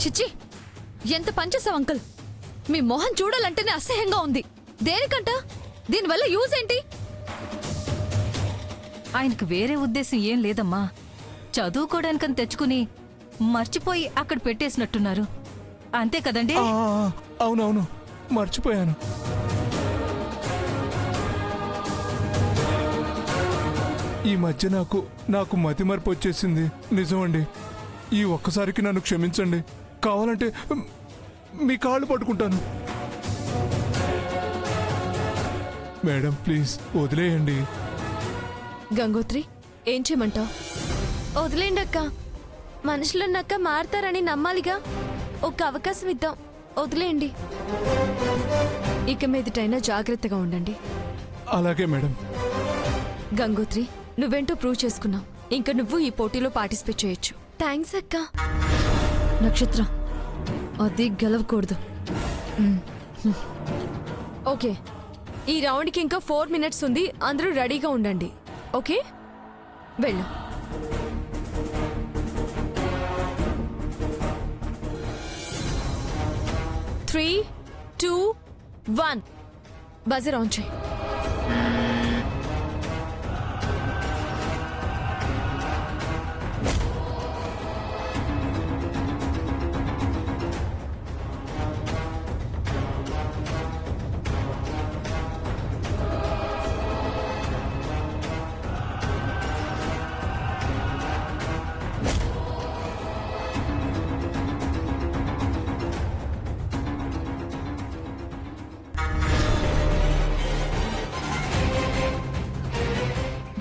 చిచ్చి, ఎంత పనిచేసావు అంకుల్. మీ మొహం చూడాలంటేనే అసహ్యంగా ఉంది. దేనికంట? దీనివల్ల యూజ్ ఏంటి? ఆయనకు వేరే ఉద్దేశం ఏం లేదమ్మా. చదువుకోవడానికని తెచ్చుకుని మర్చిపోయి అక్కడ పెట్టేసినట్టున్నారు. అంతే కదండి? అవునవును, మర్చిపోయాను. ఈ మధ్య నాకు మతిమరుపు వచ్చేసింది. నిజమండి. ఈ ఒక్కసారికి నన్ను క్షమించండి. కావాలంటే మీ కాళ్ళు పట్టుకుంటాను. మేడం ప్లీజ్ వదిలేయండి. గంగోత్రి, ఏం చేయమంటావు? వదిలేండి అక్క. మనుషులున్నాక మారతారని నమ్మాలిగా. ఒక అవకాశం ఇద్దాం, వదిలేయండి. ఇక మీదటైనా జాగ్రత్తగా ఉండండి. అలాగే మేడం. గంగోత్రి, నువ్వేంటో ప్రూవ్ చేసుకున్నావు. ఇంకా నువ్వు ఈ పోటీలో పార్టిసిపేట్ చేయొచ్చు. థ్యాంక్స్ అక్క. నక్షత్ర, అది గెలవకూడదు. ఓకే, ఈ రౌండ్కి ఇంకా 4 minutes ఉంది. అందరూ రెడీగా ఉండండి. ఓకే, వెళ్ళు. త్రీ, 2, 1 బజర్ ఆన్ చేయి.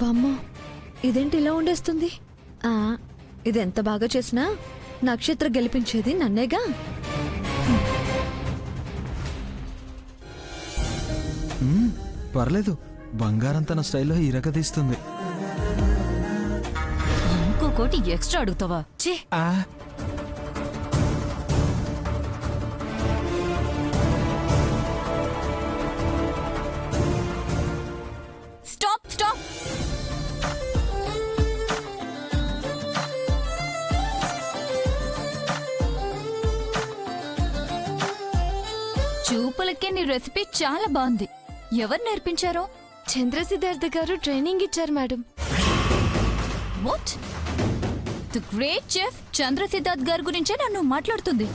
వామ్మో, ఇదేంటి ఇలా ఉండేస్తుంది? ఇదెంత బాగా చేసినా నక్షత్ర గెలిపించేది నన్నేగా. పర్లేదు, బంగారం తన స్టైల్లో ఇరగదీస్తుంది. ఇంకో కోటి ఎక్స్ట్రా అడుగుతావా? చే, స్టాప్ స్టాప్. చూపులకే నీ రెసిపీ చాలా బాగుంది. ఎవరు నేర్పించారో? చంద్రసిద్ధార్థ గారు ట్రైనింగ్ ఇచ్చారు madam. What? The great chef Chandrasiddharth గారి గురించే నన్ను మాట్లాడుతుంది.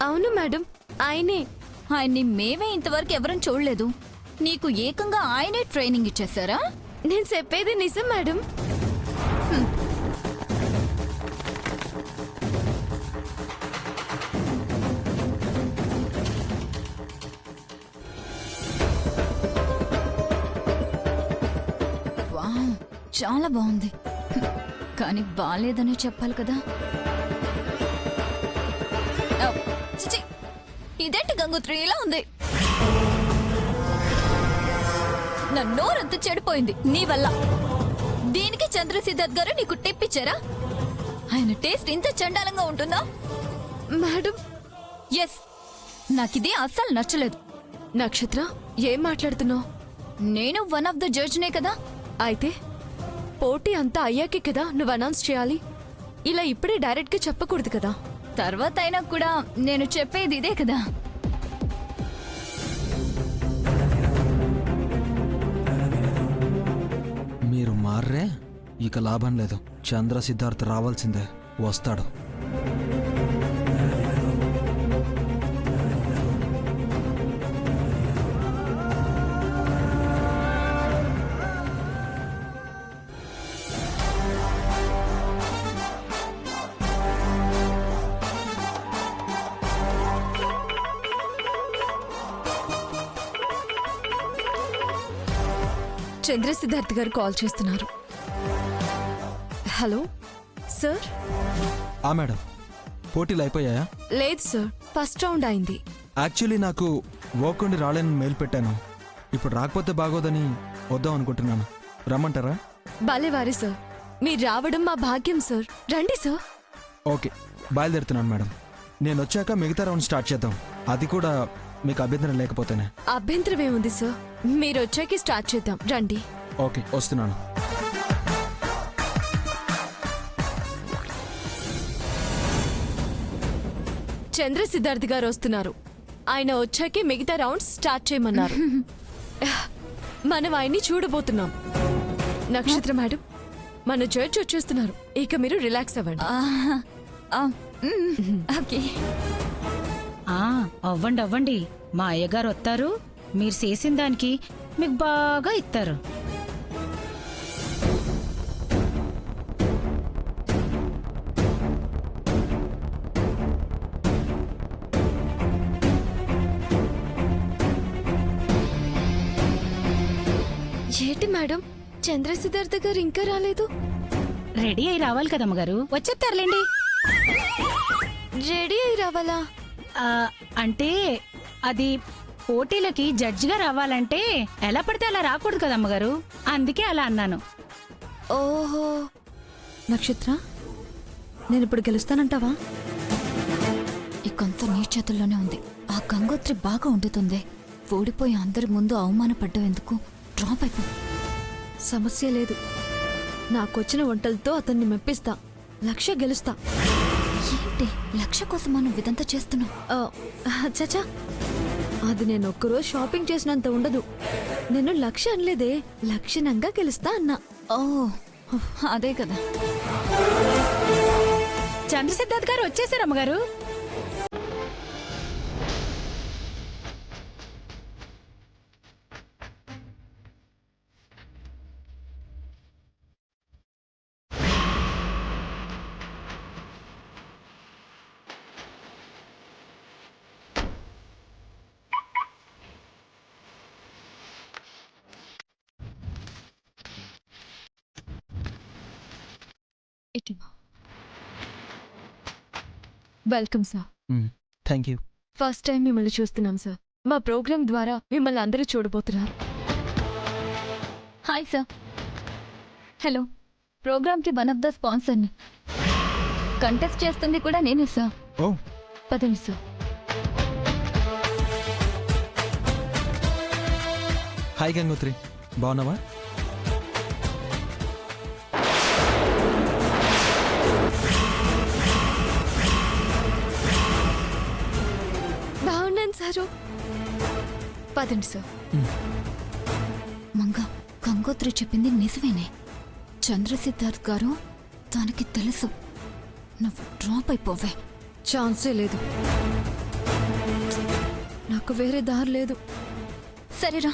అవును మేడం, ఆయనే. ఆయన్ని మేమే ఇంతవరకు ఎవరూ చూడలేదు. నీకు ఏకంగా ఆయనే ట్రైనింగ్ ఇచ్చేసారా? నేను చెప్పేది నిజం మేడం. వావ్, చాలా బాగుంది. కానీ బాలేదనే చెప్పాలి కదా. చిచి, ఇదేంటి గంగోత్రి ఇలా ఉంది? నా నోరంతా చెడిపోయింది నీ వల్ల. దీనికి చంద్రసిద్ధార్థ్ గారు నీకు టిప్ ఇచ్చారా? ఆయన టేస్ట్ ఇంత చండాలంగా ఉంటుందా? మేడం, ఎస్, నాకిది అస్సలు నచ్చలేదు. నక్షత్ర, ఏం మాట్లాడుతున్నావు? నేను వన్ ఆఫ్ ద జడ్జ్నే కదా. అయితే పోటీ అంతా అయ్యాకే కదా నువ్వు అనౌన్స్ చేయాలి. ఇలా ఇప్పుడే డైరెక్ట్ గా చెప్పకూడదు కదా. తర్వాత అయినా కూడా నేను చెప్పేది ఇదే కదా. మీరు మార్రే, ఇక లాభం లేదు. చంద్ర సిద్ధార్థ్ రావాల్సిందే, వస్తాడు. చంద్రసిద్ధార్థ్ గారు కాల్ చేస్తున్నారు. Hello sir. మేడం, పోటీలు అయిపోయాయా? లేదు సార్, ఫస్ట్ రౌండ్ అయింది. యాక్చువల్లీ నాకు వర్క్ ఉండి రాలేని మెయిల్ పెట్టాను. ఇప్పుడు రాకపోతే బాగోదని వద్దాం అనుకుంటున్నాను. రమ్మంటారా? భలేవారే సార్, మీరు రావడం మా భాగ్యం సార్. రండి సార్. ఓకే, బయలుదేరుతున్నాను మేడం. నేను వచ్చాక మిగతా రౌండ్ స్టార్ట్ చేద్దాం. అది కూడా మీకు అభ్యంతరం లేకపోతేనే. అభ్యంతరం ఏముంది సార్, మీరు వచ్చాక స్టార్ట్ చేద్దాం. రండి. ఓకే, వస్తున్నాను. చంద్ర సిద్ధార్థ్ గారు వస్తున్నారు. ఆయన వచ్చాకే మిగతా రౌండ్స్ స్టార్ట్ చేయమన్నారు. మనం ఆయన్ని చూడబోతున్నాం. నక్షత్ర మేడం, మన జడ్జ్ వచ్చేస్తున్నారు. ఇక మీరు రిలాక్స్ అవ్వండి. ఓకే. అవ్వండి అవ్వండి, మా అయ్యగారు వస్తారు. మీరు చేసిన దానికి మీకు బాగా ఇస్తారు. ఏంటి మేడం, చంద్ర సిద్ధార్థ గారు ఇంకా రాలేదు? రెడీ అయి రావాలి కదమ్మగారు, వచ్చేస్తారులేండి. రెడీ అయి రావాలా? అంటే అది పోటీలకి జడ్జిగా రావాలంటే ఎలా పడితే అలా రాకూడదు కదమ్మగారు, అందుకే అలా అన్నాను. ఓహో. నక్షత్ర, నేను ఇప్పుడు గెలుస్తానంటావా? ఇకంతా నీ చేతుల్లోనే ఉంది. ఆ గంగోత్రి బాగా వండుతుంది. ఓడిపోయి అందరి ముందు అవమానపడ్డం ఎందుకు? డ్రాప్ అయిపో. సమస్య లేదు. నాకొచ్చిన వంటలతో అతన్ని మెప్పిస్తా. లక్ష్య గెలుస్తా. ఏంటి లక్ష్య కోసం మనం ఇదంతా చేస్తున్నాం? చచా, అది నేను ఒక్కరోజు షాపింగ్ చేసినంత ఉండదు. నేను లక్ష్య అనలేదే, లక్షణంగా గెలుస్తా అన్నా. ఓ అదే కదా. చంద్రసిద్ధార్థ్ గారు వచ్చేసారు అమ్మగారు. Welcome sir. Thank you. First time మిమ్మల్ని చూస్తున్నాం సార్. మా ప్రోగ్రామ్ ద్వారా మిమ్మల్ని అందరూ చూడబోతున్నారు. Hi sir. హలో. ప్రోగ్రామ్కి వన్ ఆఫ్ ద స్పాన్సర్ని. కంటెస్ట్ చేస్తుంది కూడా నేనే సార్. ఓ, పదండి సార్. హాయ్ గంగోత్రి, బాగున్నావా? బాగున్నాను సారు. పదండి సార్. మంగ, గంగోత్రి చెప్పింది నిజమేనే. చంద్రసిద్ధార్థ్ గారు తనకి తెలుసు. నువ్వు డ్రాప్ అయిపోవే. ఛాన్సే లేదు. నాకు వేరే దారి లేదు. సరేరా.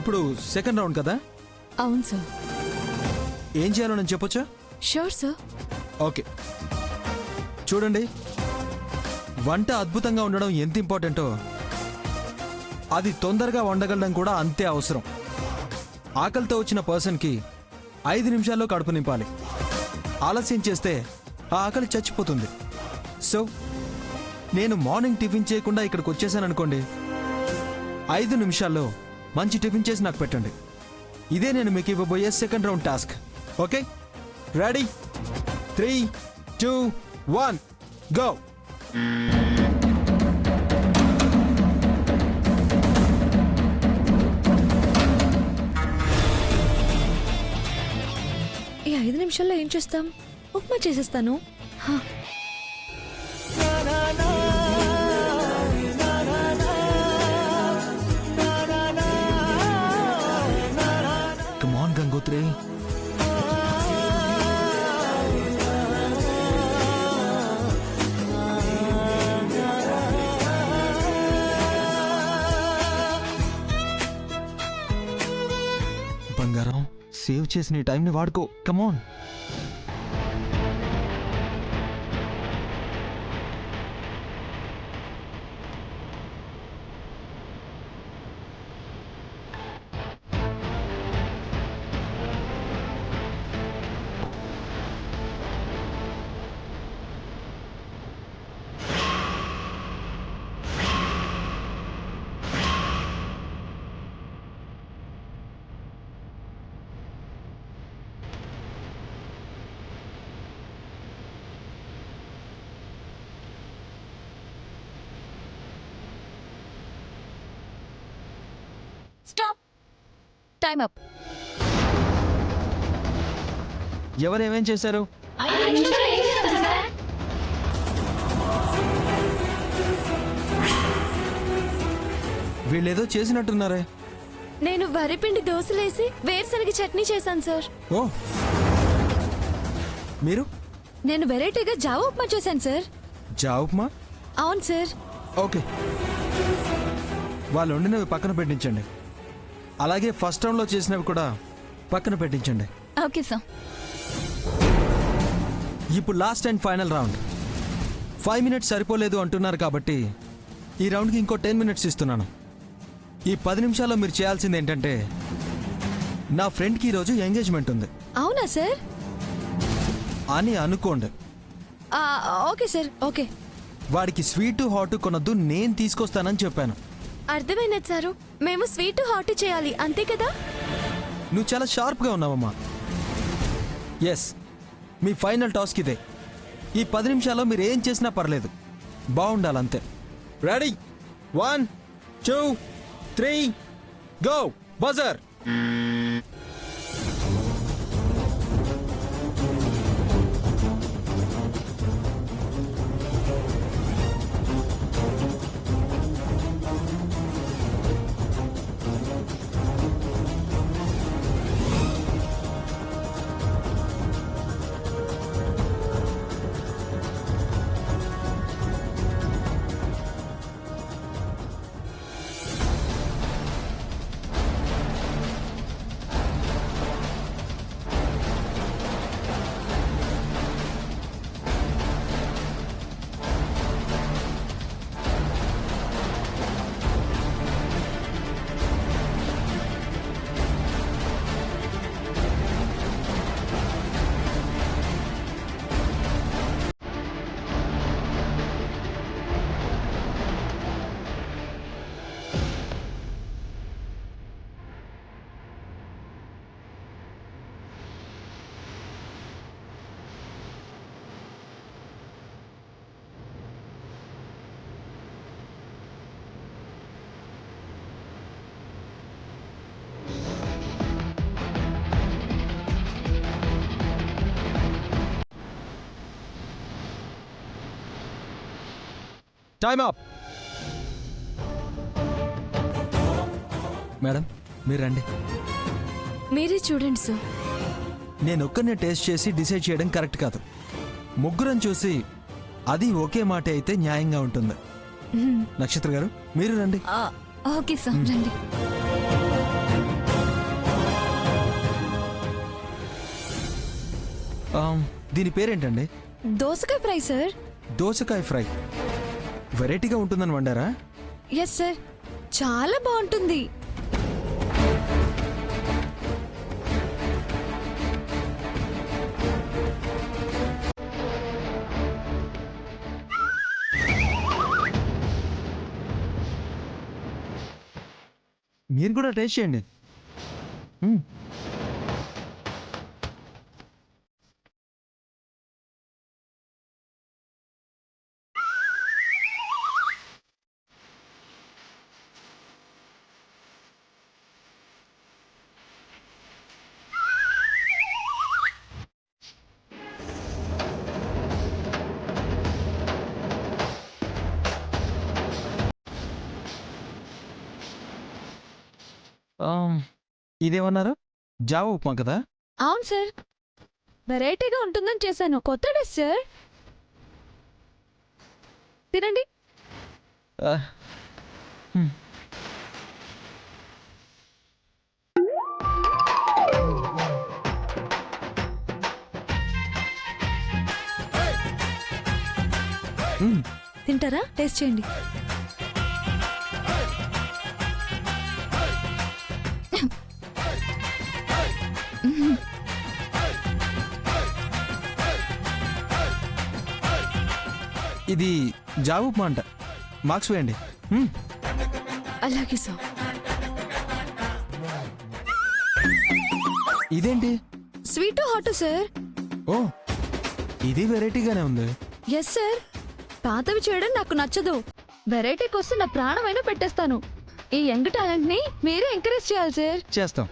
ఇప్పుడు సెకండ్ రౌండ్ కదా, అవును సార్. ఏం చేయాలో నేను చెప్పొచ్చా? Sure sir. ఓకే, చూడండి, వంట అద్భుతంగా ఉండడం ఎంత ఇంపార్టెంటో అది తొందరగా వండగలడం కూడా అంతే అవసరం. ఆకలితో వచ్చిన పర్సన్కి 5 నిమిషాల్లో కడుపు నింపాలి. ఆలస్యం చేస్తే ఆ ఆకలి చచ్చిపోతుంది. సో నేను మార్నింగ్ టిఫిన్ చేయకుండా ఇక్కడికి వచ్చేసాను అనుకోండి, 5 నిమిషాల్లో మంచి టిఫిన్ చేసి నాకు పెట్టండి. ఇదే నేను మీకు ఇవ్వబోయే second round task. Okay, ready? 3, 2, 1, go. ఈ 5 నిమిషాల్లో ఏం చేస్తాం? ఉప్మా చేసేస్తాను. హా. Come on, Gangotri. బంగారం, సేవ్ చేసిన ఈ టైంని వాడుకో. కమాన్. స్టాప్. Time up. ఎవరేమేం చేశారు? వీళ్ళేదో చేసినట్టున్నారే. నేను వరిపిండి దోశలేసి వేరుశనగ చట్నీ చేశాను సార్. ఓ, మీరు? నేను వెరైటీగా జావా ఉప్మా చేశాను సార్. జా ఉప్మా? అవును సార్. ఓకే, వాళ్ళు వండినవి పక్కన పెట్టించండి. అలాగే ఫస్ట్ రౌండ్లో చేసినవి కూడా పక్కన పెట్టించండి. Okay sir. ఇప్పుడు last and final round. 5 minutes సరిపోలేదు అంటున్నారు కాబట్టి ఈ రౌండ్కి ఇంకో 10 మినిట్స్ ఇస్తున్నాను. ఈ 10 నిమిషాల్లో మీరు చేయాల్సింది ఏంటంటే, నా ఫ్రెండ్కి ఈరోజు ఎంగేజ్మెంట్ ఉంది అవునా సార్? అని అనుకోండి. Okay sir. ఓకే. వాడికి స్వీటు హాట్ కొనొద్దు, నేను తీసుకొస్తానని చెప్పాను. అర్థమైనది సారు. మేము స్వీట్ హాట్ చేయాలి అంతే కదా? నువ్వు చాలా షార్ప్గా ఉన్నావమ్మా. ఎస్, మీ ఫైనల్ టాస్క్ ఇదే. ఈ 10 నిమిషాల్లో మీరు ఏం చేసినా పర్లేదు, బాగుండాలంతే. Ready? 1 2 3 go. Buzzer. Time up. Madam, మీరు రండి. మీరే చూడండి సార్. నేను ఒక్కనే టేస్ట్ చేసి డిసైడ్ చేయడం కరెక్ట్ కాదు. ముగ్గురం చూసి అది ఒకే మాట అయితే న్యాయంగా ఉంటుంది. నక్షత్ర గారు, మీరు రండి. Okay sir. రండి. దీని పేరేంటండి? దోసకాయ ఫ్రై సార్. దోసకాయ ఫ్రై. వెరైటీగా ఉంటుందని వండారా? ఎస్ సార్, చాలా బాగుంటుంది. మీరు కూడా టేస్ట్ చేయండి. ఇదేమన్నారు? జావా ఉప్మా కదా? అవును సార్, వెరైటీగా ఉంటుందని చేశాను. కొత్త డిష్ సార్. తినండి. తింటారా? టేస్ట్ చేయండి. ఇది జావా ఉప్మా అంట. మార్క్స్ వేయండి. అలాగే సార్. ఇదేంటి? Sweet hot sir. ఓ, ఇది వెరైటీగానే ఉంది. ఎస్ సార్, పాతవి చేయడం నాకు నచ్చదు. వెరైటీ కోసం నా ప్రాణమైనా పెట్టేస్తాను. ఈ యంగ్ టాలెంట్ ని మీరే ఎంకరేజ్ చేయాలి సార్. చేస్తాం.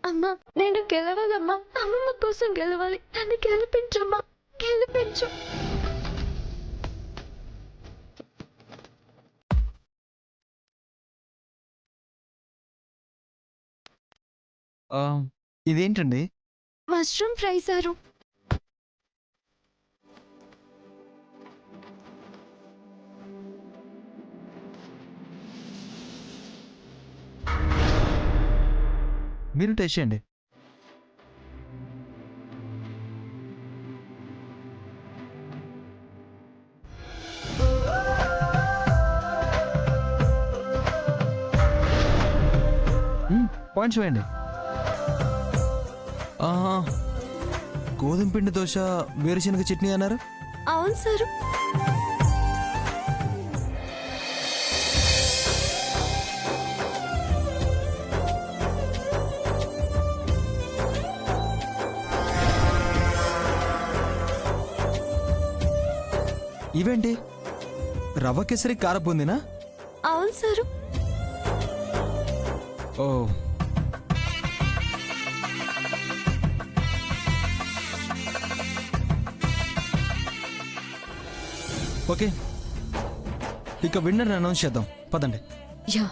అమ్మా నేను గెలవాలమ్మా, అమ్మమ్మ కోసం గెలవాలి. నన్ను గెలిపించమ్మా, గెలిపించు. ఇదేంటండి? Mushroom fry sir. మీరు టేస్ట్ చేయండి. పాయింట్స్ వేయండి. గోధుమ పిండి దోశ, వేరుశనగ చట్నీ అన్నారు. అవును సారు. ఇవేంటి, రవ్వ కేసరి కారబూందినా? అవును సారు. ఓ, ఓకే. ఇక విన్నర్ అనౌన్స్ చేద్దాం, పదండి. యా.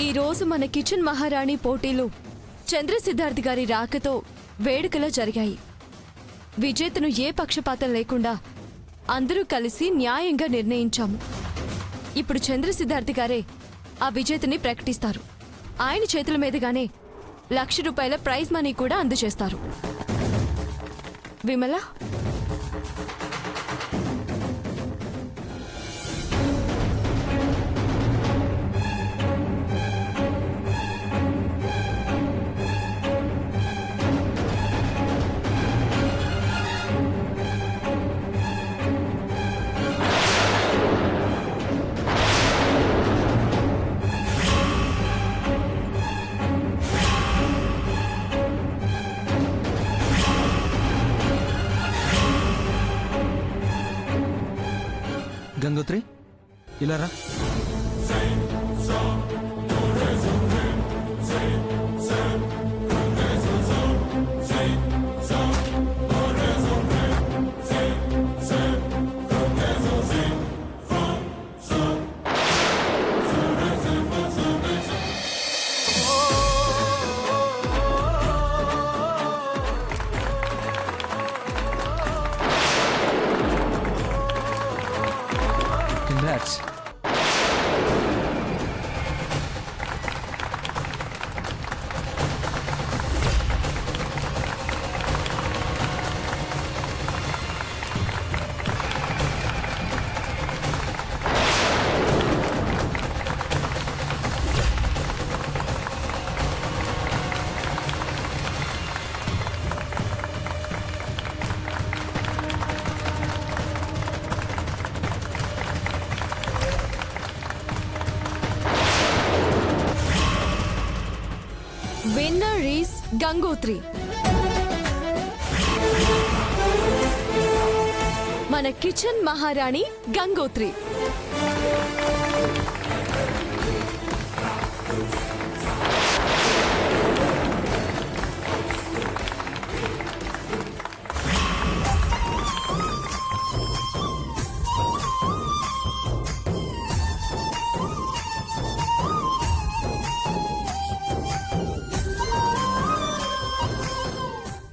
ఈ రోజు మన కిచెన్ మహారాణి పోటీలు చంద్ర సిద్ధార్థ్ గారి రాకతో వేడుకలా జరిగాయి. విజేతను ఏ పక్షపాతం లేకుండా అందరూ కలిసి న్యాయంగా నిర్ణయించాము. ఇప్పుడు చంద్ర సిద్ధార్థ్ గారే ఆ విజేతని ప్రకటిస్తారు. ఆయన చేతుల మీదుగానే ₹1,00,000 ప్రైజ్ మనీ కూడా అందజేస్తారు. విమల, గంగోత్రి, ఇలా రా. Congrats. winner is Gangotri. మన కిచెన్ మహారాణి గంగోత్రి.